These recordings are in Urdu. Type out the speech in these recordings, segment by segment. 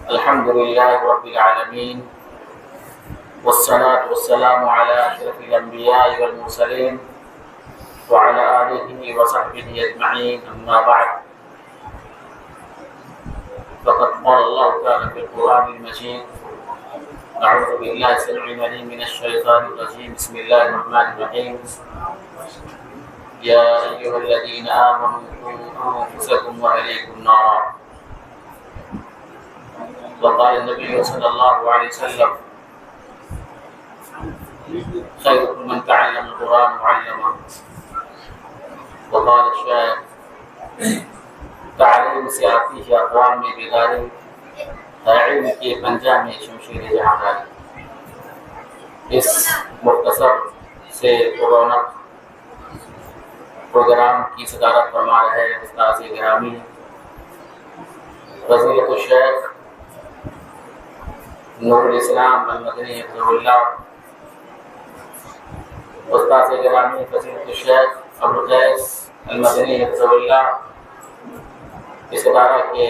الحمد لله رب العالمين والصلاة والسلام على أشرف الأنبياء والمرسلين وعلى آله وصحبه أجمعين، أما بعد، فقد قال الله تعالى في القرآن المجيد: أعوذ بالله السميع العليم من الشيطان الرجيم، بسم الله الرحمن الرحيم. يا أيها الذين آمنوا قوا أنفسكم وأهليكم نارا. وقال النبي صلى الله عليه وسلم: خيركم من تعلم القرآن وعلمه. وقال الشاعر: تعلیم سے آتی ہے اقوام میں بیداری، علم کے پنجہ میں شمشیر جہاں داری. اس مختصر سے رونق پروگرام کی صدارت فرما رہے استاذ گرامی فضیلت الشیخ نور الاسلام المدنی حفظہ اللہ، استاذ گرامی فضیلت الشیخ ابوالقیس المدنی حفظہ اللہ، اس ادارہ کے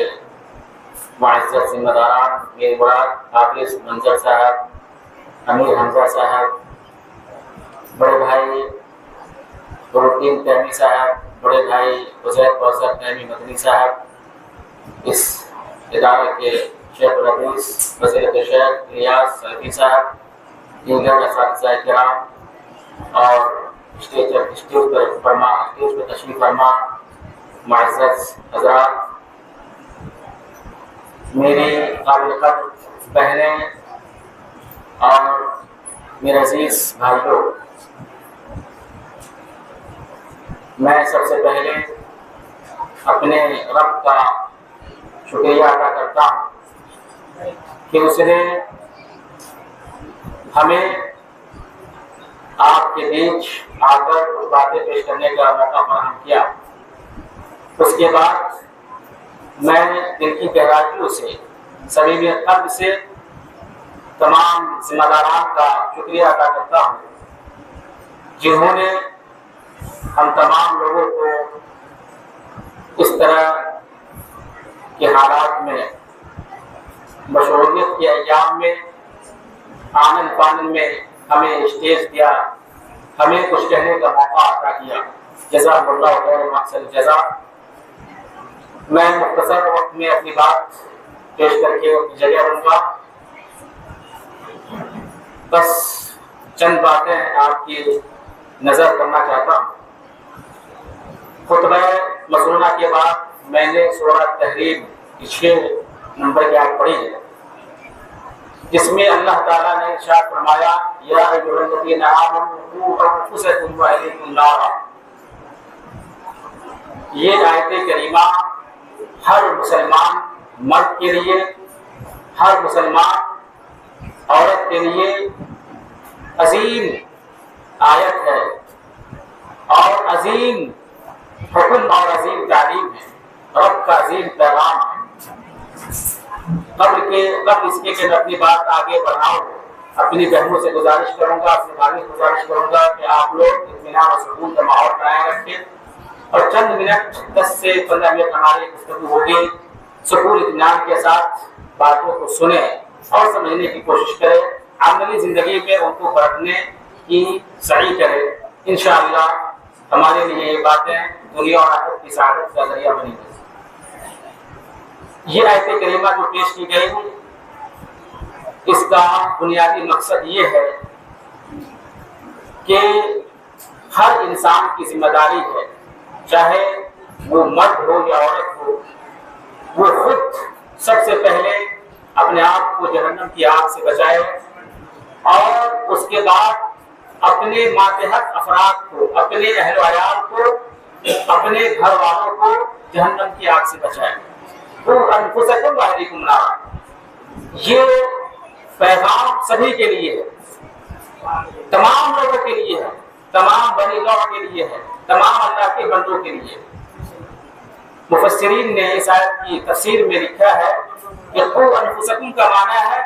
معزز ذمہ داران، میری مراد حافظ منظر صاحب، امیر حمزہ صاحب، بڑے بھائی نورالدین تیمی صاحب، بڑے بھائی حزیر کوثر تیمی مدنی صاحب، اس ادارے کے شیخ الحدیث فضیلت الشیخ الیاس سلفی صاحب، دیگر اساتذہ کرام اور اسٹیج پہ تشریف فرما معزز حضرات، میری قابل قدر بہنیں اور میرے عزیز بھائیوں، میں سب سے پہلے اپنے رب کا شکریہ ادا کرتا ہوں کہ اس نے ہمیں آپ کے بیچ آ کر باتیں پیش کرنے کا موقع فراہم کیا. اس کے بعد میں دل کی گہرائیوں سے صمیمیت قلب سے تمام ذمہ داران کا شکریہ ادا کرتا ہوں جنہوں نے ہم تمام لوگوں کو اس طرح کے حالات میں، مشغولیت کے ایام میں، آنن فانن میں ہمیں اسٹیج دیا، ہمیں کچھ کہنے کا موقع عطا کیا. جزاک اللہ خیر محسن جزا. میں مختصر وقت میں اپنی بات پیش کر کے جگہ رہوں گا. بس چند باتیں آپ کی نظر کرنا چاہتا ہوں. خطبہ مسنونہ کے بعد میں نے سورہ تحریم کی 6 نمبر کی آیت پڑھی ہے، جس میں اللہ تعالیٰ نے ارشاد فرمایا: یا ایھا الذین آمنوا قوا انفسکم واہلیکم نارا. یہ آیت کریمہ ہر مسلمان مرد کے لیے، ہر مسلمان عورت کے لیے عظیم آیت ہے اور عظیم حکم اور عظیم تعلیم ہے، رب کا عظیم پیغام ہے. قبل اس کے کہ میں اپنی بات آگے بڑھاؤں، اپنی بہنوں سے گزارش کروں گا، اپنے بھائیوں سے گزارش کروں گا کہ آپ لوگ اطمینان اور سکون کا ماحول قائم رکھیں اور چند منٹ 10 سے 15 منٹ ہماری گفتگو ہوگی، سکون اطمینان کے ساتھ باتوں کو سنیں اور سمجھنے کی کوشش کریں، عملی زندگی میں ان کو برتنے کی سعی کریں. انشاءاللہ ہمارے لیے یہ باتیں دنیا اور آخرت کی سعادت کا ذریعہ بنیں گی. یہ آیت کریمہ جو پیش کی گئی، اس کا بنیادی مقصد یہ ہے کہ ہر انسان کی ذمہ داری ہے، چاہے وہ مرد ہو یا عورت ہو، وہ خود سب سے پہلے اپنے آپ کو جہنم کی آگ سے بچائے اور اس کے بعد اپنے ماتحت افراد کو، اپنے اہل و عیال کو، اپنے گھر والوں کو جہنم کی آگ سے بچائے. قوا انفسکم واہلیکم نارا. یہ پیغام سبھی کے لیے ہے، تمام لوگوں کے لیے ہے، تمام بنی نوع کے لیے ہے، تمام اللہ کے بندوں کے لیے. مفسرین نے اس آیت کی تفسیر میں لکھا ہے کہ قوا انفسکم کا معنی ہے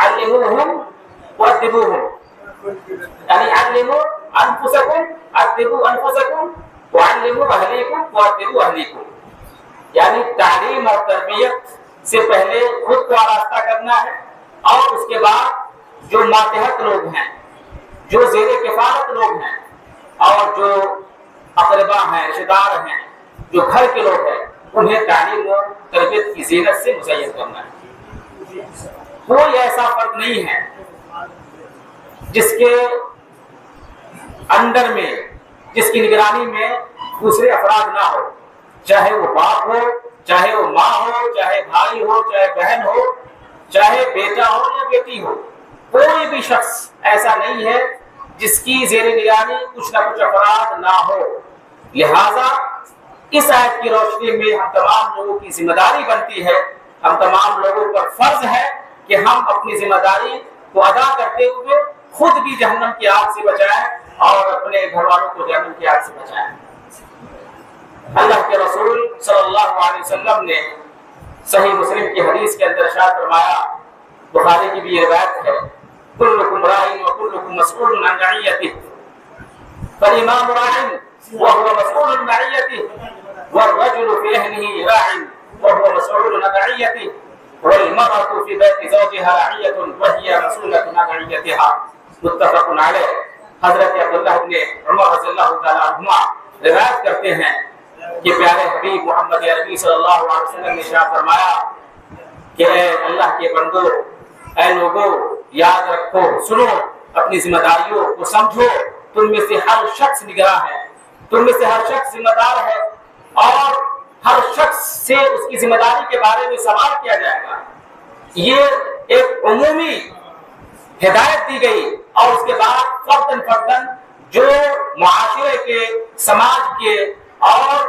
علموہم وادبوہم، یعنی علموا انفسکم ادبوا انفسکم وعلموا اہلیکم وادبوا اہلیکم. تعلیم اور تربیت سے پہلے خود کو آراستہ کرنا ہے، اور اس کے بعد جو ماتحت لوگ ہیں، جو زیر کفالت لوگ ہیں، اور جو اقربا ہیں، رشتہ دار ہیں، جو گھر کے لوگ ہیں، انہیں تعلیم و تربیت کی زینت سے مزین کرنا ہے۔ کوئی ایسا فرد نہیں ہے جس کے انڈر میں، جس کی نگرانی میں دوسرے افراد نہ ہو، چاہے وہ باپ ہو، چاہے وہ ماں ہو، چاہے بھائی ہو، چاہے بہن ہو، چاہے بیٹا ہو یا بیٹی ہو، کوئی بھی شخص ایسا نہیں ہے جس کی زیر نگرانی کچھ نہ کچھ افراد نہ ہو۔ لہذا اس آیت کی روشنی میں ہم تمام لوگوں کی ذمہ داری بنتی ہے، ہم تمام لوگوں پر فرض ہے کہ ہم اپنی ذمہ داری کو ادا کرتے ہوئے خود بھی جہنم کی آگ سے بچائیں اور اپنے گھر والوں کو جہنم کی آگ سے بچائیں۔ اللہ کے رسول صلی اللہ علیہ وسلم نے صحیح مسلم کی حدیث کے اندر ارشاد فرمایا، بخاری کی بھی یہ روایت ہے، کلکم راع وکلکم مسئول عن رعیتہ، فالامام راع وهو مسئول عن رعیتہ، والرجل في اهله راع وهو مسئول عن رعیتہ، والمرأة في بيت زوجها راعية وهي مسئولة عن رعیتها، متفق علیہ۔ حضرت عبداللہ بن عمر رضی اللہ تعالی عنہما روایت کرتے ہیں کہ پیارے حبیب محمد عربی صلی اللہ علیہ وسلم نے ارشاد فرمایا کہ اے اللہ کے بندو، اے لوگو، یاد رکھو، سنو، اپنی ذمہ داریوں کو سمجھو، تم میں سے ہر شخص نگراں ہے، تم میں سے ہر شخص ذمہ دار ہے، اور ہر شخص سے اس کی ذمہ داری کے بارے میں سوال کیا جائے گا۔ یہ ایک عمومی ہدایت دی گئی، اور اس کے بعد فردن فردن جو معاشرے کے، سماج کے اور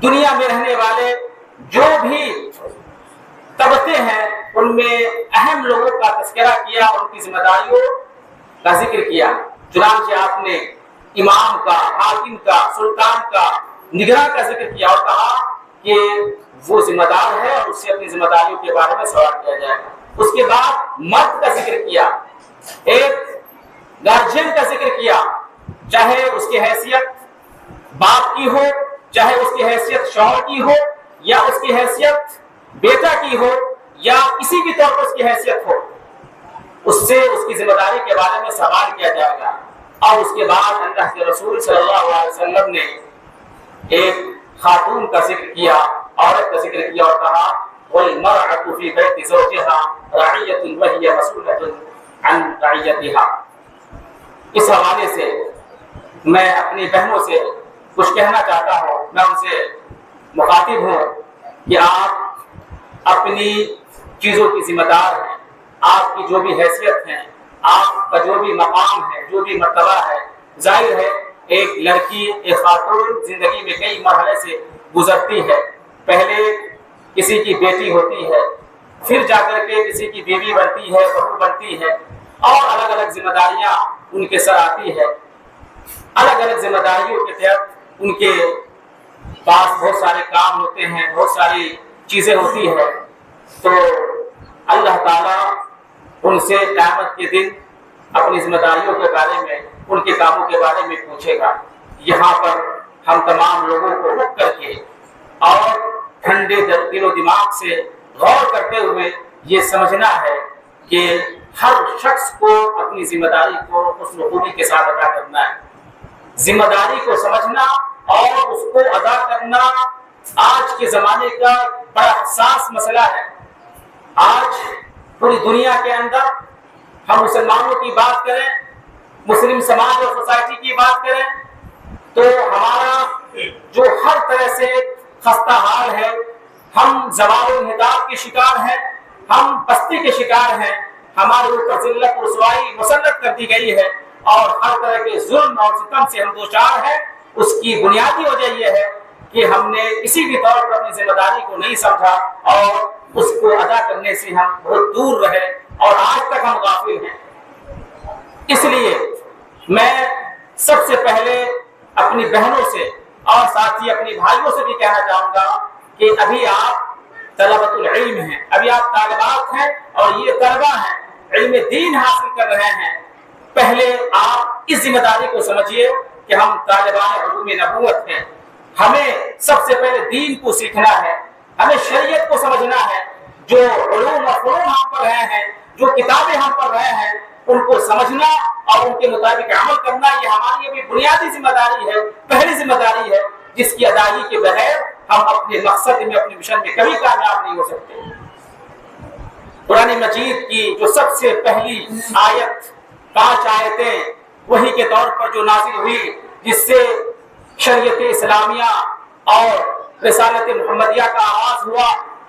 دنیا میں رہنے والے جو بھی طبقے ہیں، ان میں اہم لوگوں کا تذکرہ کیا، ان کی ذمہ داریوں کا ذکر کیا۔ چنانچہ آپ نے امام کا، حاکم کا، سلطان کا، نگراں کا ذکر کیا اور کہا کہ وہ ذمہ دار ہے اور اس سے اپنی ذمہ داریوں کے بارے میں سوال کیا جائے گا۔ اس کے بعد مرد کا ذکر کیا، ایک گارجین کا ذکر کیا، چاہے اس کی حیثیت باپ کی ہو، چاہے اس کی حیثیت شوہر کی ہو، یا اس کی حیثیت بیٹا کی ہو، یا کسی بھی طور پر اس کی حیثیت ہو، اس سے اس کی ذمہ داری کے بارے میں سوال کیا جائے گا۔ اور اس کے بعد اللہ کے رسول صلی اللہ علیہ وسلم نے ایک خاتون کا ذکر کیا، عورت کا ذکر کیا اور کہا وَالْمَرْأَةُ فِي بَيْتِ زَوْجِهَا رَاعِيَةٌ وَهِيَ مَسْئُولَةٌ عَنْ رَعِيَّتِهَا۔ اس حوالے سے میں اپنی بہنوں سے کچھ کہنا چاہتا ہوں، میں ان سے مخاطب ہوں کہ آپ اپنی چیزوں کی ذمہ دار ہیں، آپ کی جو بھی حیثیت ہے، آپ کا جو بھی مقام ہے، جو بھی مرتبہ ہے، ظاہر ہے ایک لڑکی، ایک خاتون زندگی میں کئی مرحلے سے گزرتی ہے۔ پہلے کسی کی بیٹی ہوتی ہے، پھر جا کر کے کسی کی بیوی بنتی ہے، بہو بنتی ہے، اور الگ الگ ذمہ داریاں ان کے سر آتی ہے۔ الگ الگ ذمہ داریوں کے تحت ان کے پاس بہت سارے کام ہوتے ہیں، بہت ساری چیزیں ہوتی ہیں، تو اللہ تعالیٰ ان سے قیامت کے دن اپنی ذمہ داریوں کے بارے میں، ان کے کاموں کے بارے میں پوچھے گا۔ یہاں پر ہم تمام لوگوں کو رک کر کے اور ٹھنڈے دل و دماغ سے غور کرتے ہوئے یہ سمجھنا ہے کہ ہر شخص کو اپنی ذمہ داری کو حسن خوبی کے ساتھ ادا کرنا ہے۔ ذمہ داری کو سمجھنا اور اس کو ادا کرنا آج کے زمانے کا بڑا حساس مسئلہ ہے۔ آج پوری دنیا کے اندر ہم مسلمانوں کی بات کریں، مسلم سماج اور سوسائٹی کی بات کریں، تو ہمارا جو ہر طرح سے خستہ حال ہے، ہم زوال و انحطاط کے شکار ہیں، ہم پستی کے شکار ہیں، ہمارے اوپر ذلت و رسوائی مسلط کر دی گئی ہے، اور ہر طرح کے ظلم اور ستم سے ہم دوچار ہیں۔ اس کی بنیادی وجہ یہ ہے کہ ہم نے کسی بھی طور پر اپنی ذمہ داری کو نہیں سمجھا اور اس کو ادا کرنے سے ہم بہت دور رہے، اور آج تک ہم غافل ہیں۔ اس لیے میں سب سے پہلے اپنی بہنوں سے اور ساتھ ہی اپنی بھائیوں سے بھی کہنا چاہوں گا کہ ابھی آپ طلبۃ العلم ہیں، ابھی آپ طالبات ہیں، اور یہ طلبہ ہیں، علم دین حاصل کر رہے ہیں۔ پہلے آپ اس ذمہ داری کو سمجھیے کہ ہم طالبان علوم نبوت ہیں، ہمیں سب سے پہلے دین کو سیکھنا ہے، ہمیں شریعت کو سمجھنا ہے، جو علوم اور فنون ہم پڑھ رہے ہیں، جو کتابیں ہم پڑھ رہے ہیں، ان کو سمجھنا اور ان کے مطابق عمل کرنا، یہ ہماری ابھی بنیادی ذمہ داری ہے، پہلی ذمہ داری ہے، جس کی ادائیگی کے بغیر ہم اپنے مقصد میں، اپنے مشن میں کبھی کامیاب نہیں ہو سکتے۔ قرآن مجید کی جو سب سے پہلی آیت، 5 آیتیں وحی کے طور پر جو نازل ہوئی، جس سے شریعت اسلامیہ اور رسالت محمدیہ کا آغاز ہوا،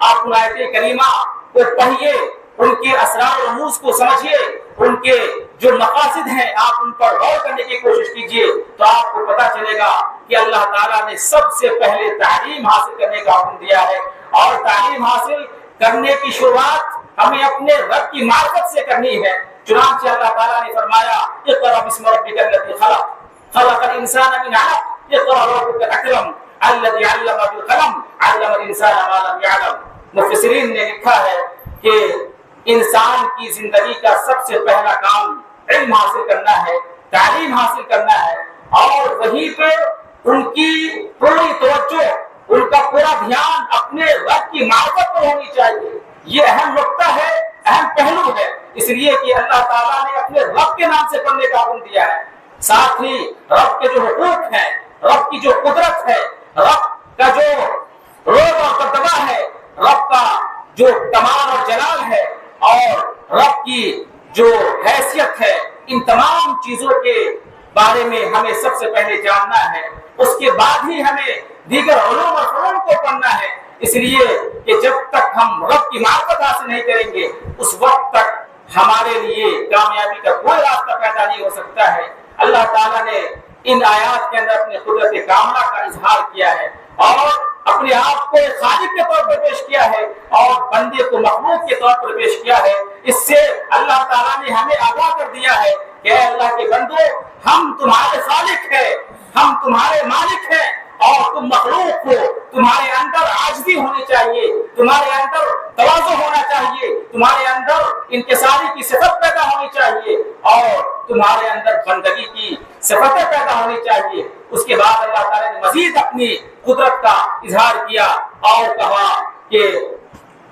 آپ ان آیت کریمہ کو پڑھیے، ان کے اسرار و رموز کو سمجھیے، ان کے جو مقاصد ہیں آپ ان پر غور کرنے کی کوشش کیجیے، تو آپ کو پتہ چلے گا کہ اللہ تعالیٰ نے سب سے پہلے تعلیم حاصل کرنے کا حکم دیا ہے، اور تعلیم حاصل کرنے کی شروعات ہمیں اپنے رب کی معرفت سے کرنی ہے۔ چنانچہ اللہ تعالیٰ نے فرمایا اقرأ بسم ربک الذی خلق خلق الانسان من علق اقرأ وربک الاکرم الذی علم بالقلم علم الانسان ما لم یعلم۔ مفسرین نے لکھا ہے کہ انسان کی زندگی کا سب سے پہلا کام علم حاصل کرنا ہے، تعلیم حاصل کرنا ہے، اور وہیں پہ ان کی پوری توجہ، ان کا پورا دھیان اپنے رب کی معرفت پر ہونی چاہیے۔ یہ اہم نقطہ ہے، اہم پہلو ہے، اس لیے کہ اللہ تعالیٰ نے اپنے رب کے نام سے پڑھنے کا حکم دیا ہے۔ ساتھ ہی رب کے جو حقوق ہیں، رب کی جو قدرت ہے، رب کا جو روب اور قدمہ ہے، رب کا جو کمال اور جلال ہے، اور رب کی جو حیثیت ہے، ان تمام چیزوں کے بارے میں ہمیں سب سے پہلے جاننا ہے، اس کے بعد ہی ہمیں دیگر علوم اور فنون کو پڑھنا ہے، اس لیے کہ جب تک ہم رب کی معرفت حاصل نہیں کریں گے اس وقت تک ہمارے لیے کامیابی کا کوئی راستہ پیدا نہیں ہو سکتا ہے۔ اللہ تعالیٰ نے ان آیات کے اندر اپنے قدرت کاملہ کا اظہار کیا ہے، اور اپنے آپ کو ایک خالق کے طور پر پیش کیا ہے، اور بندے کو مخلوق کے طور پر پیش کیا ہے۔ اس سے اللہ تعالیٰ نے ہمیں آگاہ کر دیا ہے کہ اے اللہ کے بندو، ہم تمہارے خالق ہیں، ہم تمہارے مالک ہیں، اور تم مخلوق ہو، تمہارے اندر عاجزی ہونی چاہیے، تمہارے اندر تواضع ہونا چاہیے، تمہارے اندر انکساری کی صفت پیدا ہونی چاہیے، اور تمہارے اندر بندگی کی صفتیں پیدا ہونی چاہیے۔ اس کے بعد اللہ تعالیٰ نے مزید اپنی قدرت کا اظہار کیا اور کہا کہ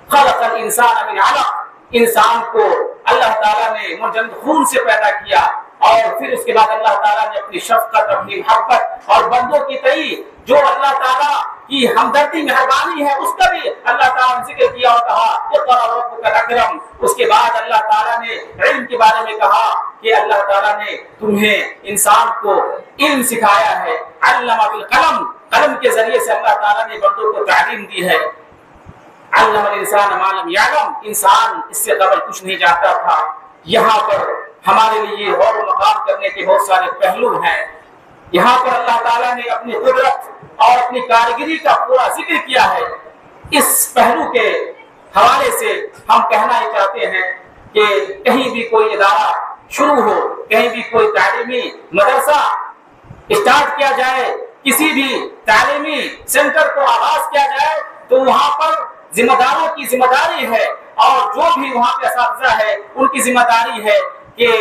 خلق الانسان من علق، انسان کو اللہ تعالیٰ نے منجمد خون سے پیدا کیا، اور پھر اس کے بعد اللہ تعالیٰ نے اپنی شفقت، اپنی محبت اور بندوں کی تئیں جو اللہ تعالیٰ کی ہمدردی، مہربانی ہے، اس کا بھی اللہ تعالیٰ نے ذکر کیا اور کہا اقرأ وربک الاکرم۔ اس کے بعد اللہ تعالیٰ نے علم کے بارے میں کہا کہ اللہ تعالیٰ نے تمہیں، انسان کو علم سکھایا ہے، علم بالقلم، قلم کے ذریعے سے اللہ تعالیٰ نے بندوں کو تعلیم دی ہے۔ علم الانسان ما لم یعلم، انسان اس سے قبل کچھ نہیں جانتا تھا۔ یہاں پر ہمارے لیے غور و مقام کرنے کے بہت سارے پہلو ہیں۔ یہاں پر اللہ تعالیٰ نے اپنی قدرت اور اپنی کارگری کا پورا ذکر کیا ہے۔ اس پہلو کے حوالے سے ہم کہنا ہی چاہتے ہیں کہ کہیں بھی کوئی ادارہ شروع ہو، کہیں بھی کوئی تعلیمی مدرسہ اسٹارٹ کیا جائے، کسی بھی تعلیمی سینٹر کو آغاز کیا جائے، تو وہاں پر ذمہ داروں کی ذمہ داری ہے، اور جو بھی وہاں پہ اساتذہ ہے ان کی ذمہ داری ہے کہ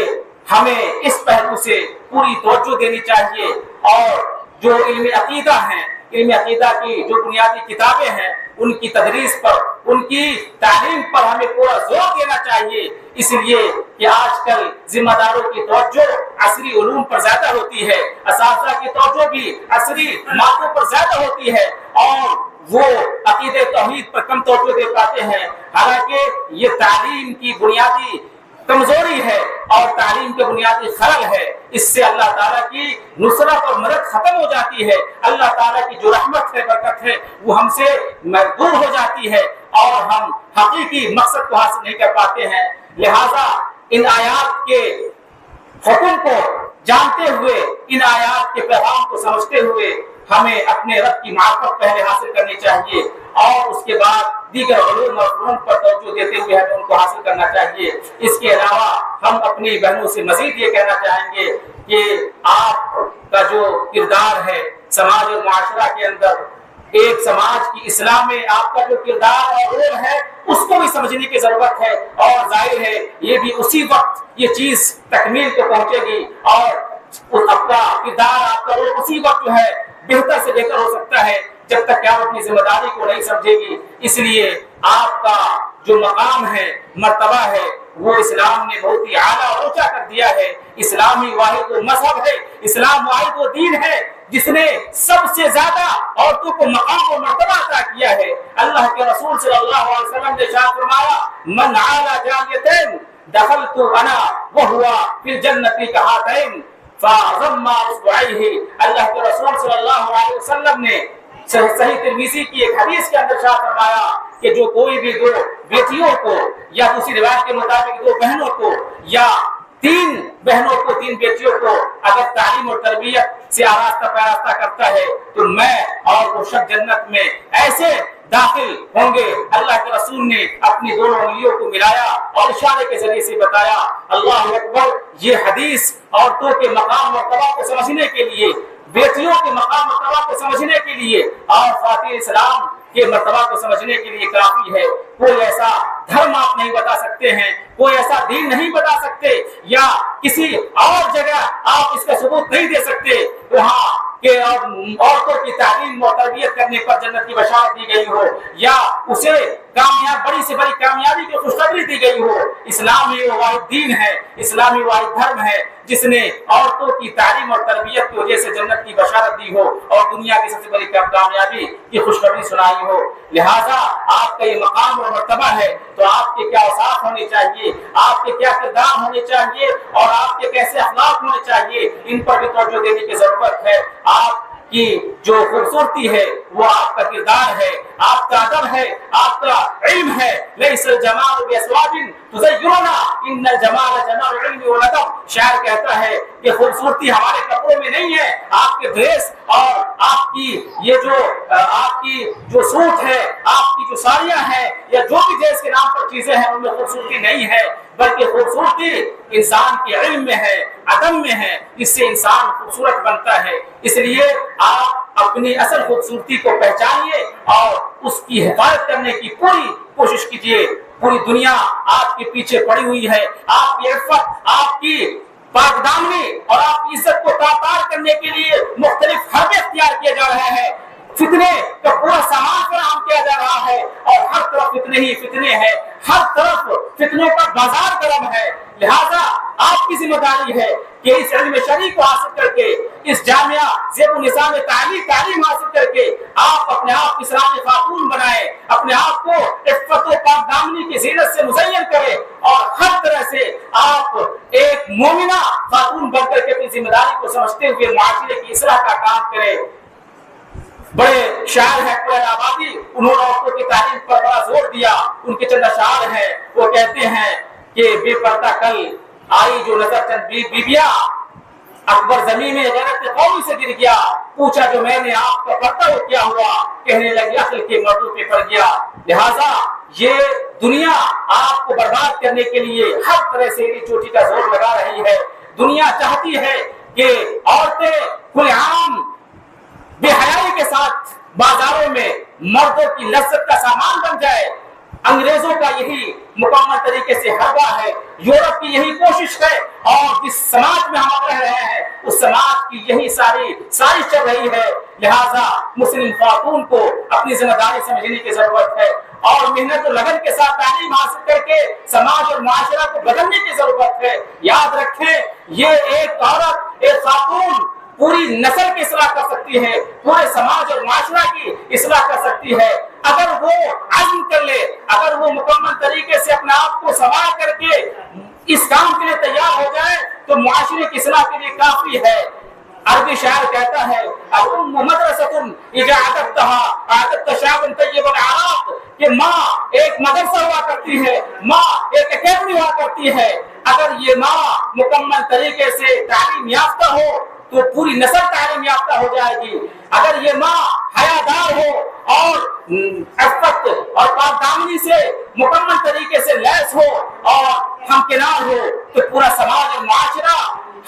ہمیں اس پہلو سے پوری توجہ دینی چاہیے، اور جو علم عقیدہ ہیں، علم عقیدہ کی جو بنیادی کتابیں ہیں، ان کی تدریس پر، ان کی تعلیم پر ہمیں پورا زور دینا چاہیے، اس لیے کہ آج کل ذمہ داروں کی توجہ عصری علوم پر زیادہ ہوتی ہے، اساتذہ کی توجہ بھی عصری مادوں پر زیادہ ہوتی ہے، اور وہ عقیدہ توحید پر کم توجہ دے پاتے ہیں، حالانکہ یہ تعلیم کی بنیادی کمزوری ہے اور تعلیم کے بنیادی خلل ہے۔ اس سے اللہ تعالیٰ کی نصرت اور مدد ختم ہو جاتی ہے، اللہ تعالیٰ کی جو رحمت ہے، برکت ہے، وہ ہم سے دور ہو جاتی ہے، اور ہم حقیقی مقصد کو حاصل نہیں کر پاتے ہیں۔ لہذا ان آیات کے حکم کو جانتے ہوئے، ان آیات کے پیغام کو سمجھتے ہوئے ہمیں اپنے رب کی معرفت پہلے حاصل کرنی چاہیے، اور اس کے بعد دیگر علوم اور فنون پر توجہ دیتے ہوئے ہمیں ان کو حاصل کرنا چاہیے۔ اس کے علاوہ ہم اپنی بہنوں سے مزید یہ کہنا چاہیں گے کہ آپ کا جو کردار ہے سماج اور معاشرہ کے اندر، ایک سماج کی اصلاح میں آپ کا جو کردار اور رول ہے، اس کو بھی سمجھنے کی ضرورت ہے، اور ظاہر ہے یہ بھی اسی وقت یہ چیز تکمیل کو پہنچے گی، اور آپ کا کردار، آپ کا رول اسی وقت جو ہے بہتر سے بہتر ہو سکتا ہے جب تک کہ آپ اپنی ذمہ داری کو نہیں سمجھے گی. اس لیے آپ کا جو مقام ہے، مرتبہ ہے، وہ اسلام نے بہت ہی اعلیٰ اور اونچا کر دیا ہے. اسلام ہی واحد و مذہب ہے، اسلام واحد و دین ہے جس نے سب سے زیادہ عورتوں کو مقام و مرتبہ عطا کیا ہے. اللہ کے رسول صلی اللہ علیہ وسلم نے ارشاد فرمایا من علی جاریتین دخلت انا وهو فی الجنۃ کہاتین فضم اصبعیہ. اللہ کے رسول صلی اللہ علیہ وسلم نے صحیح ترمذی کی ایک حدیث کے اندر ارشاد فرمایا کہ جو کوئی بھی دو بیٹیوں کو یا دوسری روایت کے مطابق دو بہنوں کو یا تین بہنوں کو، تین بیٹیوں کو اگر تعلیم اور تربیت سے آراستہ پیراستہ کرتا ہے تو میں اور وہ شخص جنت میں ایسے داخل ہوں گے. اللہ کے رسول نے اپنی دونوں انگلیوں کو ملایا اور اشارے کے ذریعے سے بتایا. اللہ اکبر. یہ حدیث عورتوں کے مقام مرتبہ کو سمجھنے کے لیے، بیٹیوں کے مقام مرتبہ کو سمجھنے کے لیے اور فاتح اسلام کے مرتبہ کو سمجھنے کے لیے کافی ہے. کوئی ایسا دھرم آپ نہیں بتا سکتے ہیں، کوئی ایسا دین نہیں بتا سکتے یا کسی اور جگہ آپ اس کا ثبوت نہیں دے سکتے وہاں کہ عورتوں کی تعلیم اور تربیت کرنے پر جنت کی بشارت دی گئی ہو یا اسے بڑی سے بڑی کامیابی کی خوشخبری دی گئی ہو. اسلام ہی وہ واحد دین ہے، اسلامی واحد دھرم ہے جس نے عورتوں کی تعلیم اور تربیت کی وجہ سے جنت کی بشارت دی ہو اور دنیا کی سب سے بڑی کامیابی کی خوشخبری سنائی ہو. لہذا آپ کا یہ مقام اور مرتبہ ہے تو آپ کے کیا اوصاف ہونے چاہیے، آپ کے کیا کردار ہونے چاہیے اور آپ کے کیسے اخلاق ہونے چاہیے، ان پر بھی توجہ دینے کی ضرورت ہے. آپ کی جو خوبصورتی ہے وہ آپ کا کردار ہے، آپ کا ادب ہے، آپ کا علم ہے. لیس الجمال باسواب تزیننا ان الجمال جمال العلم والادب. شاعر کہتا ہے کہ خوبصورتی ہمارے کپڑوں میں نہیں ہے، آپ کے ڈریس اور آپ کی یہ جو سوٹ ہے، آپ کی جو ساڑیاں ہیں یا جو بھی ڈریس کے نام پر چیزیں ہیں ان میں خوبصورتی نہیں ہے، بلکہ خوبصورتی انسان کے علم میں ہے، ادب میں ہے. اس سے انسان خوبصورت بنتا ہے. اس لیے آپ اپنی اصل خوبصورتی کو پہچانیے اور اس کی حفاظت کرنے کی پوری کوشش کیجیے. پوری دنیا آپ کے پیچھے پڑی ہوئی ہے. آپ کی عفت، آپ کی پاک دامنی اور آپ کی عزت کو تار کرنے کے لیے مختلف حربے اختیار کیے جا رہے ہیں. فتنے کا پورا سامان فراہم کیا جا رہا ہے اور ہر طرف فتنے ہی فتنے ہیں، ہر طرف فتنوں کا بازار گرم ہے. لہذا آپ کی ذمہ داری ہے کہ اس علم شرعی کو حاصل کر کے، اس جامعہ زیب النظام تعلیم حاصل کر کے آپ اپنے آپ اسلامی خاتون بنائیں، اپنے آپ کو عفت و پاک دامنی کی زینت سے مزین کریں اور ہر طرح سے آپ ایک مومنہ خاتون بن کر کے اپنی ذمہ داری کو سمجھتے ہوئے معاشرے کی اصلاح کا کام کریں. بڑے شاعر ہیں قرآن آبادی، انہوں نے عورتوں کی تعلیم پر بڑا زور دیا. ان کے چند اشعار ہیں، وہ کہتے ہیں کہ بے پردہ کل آئی جو نظر چند بیبیاں، اکبر زمین میں غیرت قومی سے گر گیا، پوچھا جو میں نے آپ کا پردہ ہو کیا ہوا، کہنے لگی عقل کے مردوں پہ پڑ گیا. لہذا یہ دنیا آپ کو برباد کرنے کے لیے ہر طرح سے چوٹی کا زور لگا رہی ہے. دنیا چاہتی ہے کہ عورتیں کھلے عام بے حیائی کے ساتھ بازاروں میں مردوں کی لذت کا سامان بن جائے. انگریزوں کا یہی مکمل طریقے سے حربہ ہے، یورپ کی یہی کوشش ہے اور جس سماج میں ہم رہ رہے ہیں اس سماج کی یہی ساری چل رہی ہے. لہذا مسلم خاتون کو اپنی ذمہ داری سمجھنے کی ضرورت ہے اور محنت و لگن کے ساتھ تعلیم حاصل کر کے سماج اور معاشرہ کو بدلنے کی ضرورت ہے. یاد رکھیں یہ ایک عورت، ایک خاتون پوری نسل کی اصلاح کر سکتی ہے، پورے سماج اور معاشرہ کی اصلاح کر سکتی ہے. اگر وہ عزم کر لے، اگر وہ مکمل طریقے سے اپنے آپ کو سنوار کر کے اس کام کے لیے تیار ہو جائے تو معاشرے کی اصلاح کے لیے کافی ہے. عربی شاعر کہتا ہے الام مدرسۃ اذا اعددتها اعددت شعبا طیب الاعراق، کہ ماں ایک مدرسہ ہوا کرتی ہے، ماں ایک اکیڈمی ہوا کرتی ہے. اگر یہ ماں مکمل طریقے سے تعلیم یافتہ ہو تو پوری نسل تعلیم یافتہ ہو جائے گی. اگر یہ ماں حیادار ہو اور عفت اور پاک دامنی سے مکمل طریقے سے لیس ہو اور ہمکنار ہو تو پورا سماج اور معاشرہ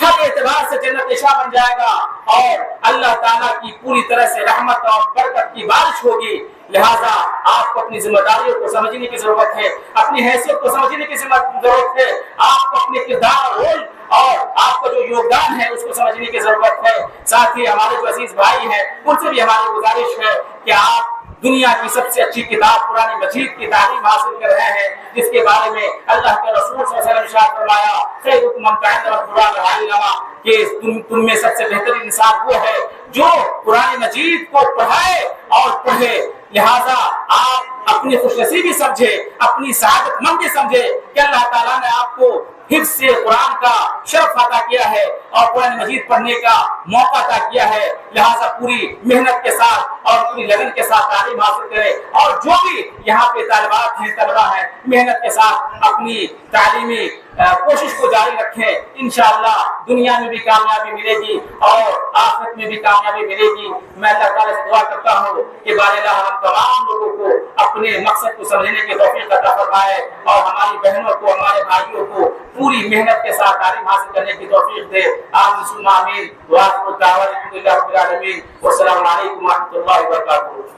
ہر اعتبار سے جنت نشاں بن جائے گا اور اللہ تعالیٰ کی پوری طرح سے رحمت اور برکت کی بارش ہوگی. لہذا آپ کو اپنی ذمہ داریوں کو سمجھنے کی ضرورت ہے، اپنی حیثیت کو سمجھنے کی ضرورت ہے، آپ کو اپنے کردار رول اور آپ کا جو یوگدان ہے اس کو سمجھنے کی ضرورت ہے۔ ساتھ ہی ہمارے جو عزیز بھائی ہیں ان سے بھی ہماری گزارش ہے کہ آپ دنیا کی سب سے اچھی کتاب قرآن مجید کی تعلیم حاصل کر رہے ہیں، جس کے بارے میں اللہ کے رسول صلی اللہ علیہ وسلم نے ارشاد فرمایا خیرکم من تعلم القرآن وعلمہ، کہ تم میں سب سے بہترین انسان وہ ہے جو قرآن مجید کو پڑھائے اور پڑھے۔ لہذا آپ اپنی خوش نصیبی سمجھے، اپنی سعادت مندی سمجھے کہ اللہ تعالیٰ نے آپ کو حفظ سے قرآن کا شرف عطا کیا ہے اور قرآن مجید پڑھنے کا موقع عطا کیا ہے۔ لہذا پوری محنت کے ساتھ اور پوری لگن کے ساتھ تعلیم حاصل کرے، اور جو بھی یہاں پہ طالبات ہیں، طلبہ ہیں، محنت کے ساتھ اپنی تعلیمی کوشش کو جاری رکھیں، انشاءاللہ دنیا میں بھی کامیابی ملے گی اور آخرت میں بھی کامیابی ملے گی۔ میں اللہ تعالیٰ سے دعا کرتا ہوں کہ بار اللہ ہم تمام لوگوں کو اپنے مقصد کو سمجھنے کی توفیق عطا فرمائے اور ہماری بہنوں کو، ہمارے بھائیوں کو پوری محنت کے ساتھ تعلیم حاصل کرنے کی توفیق دے۔ آمین ثم آمین۔ وآخر دعوانا الحمد للہ رب العالمین، والسلام علیکم ورحمۃ اللہ وبرکاتہ۔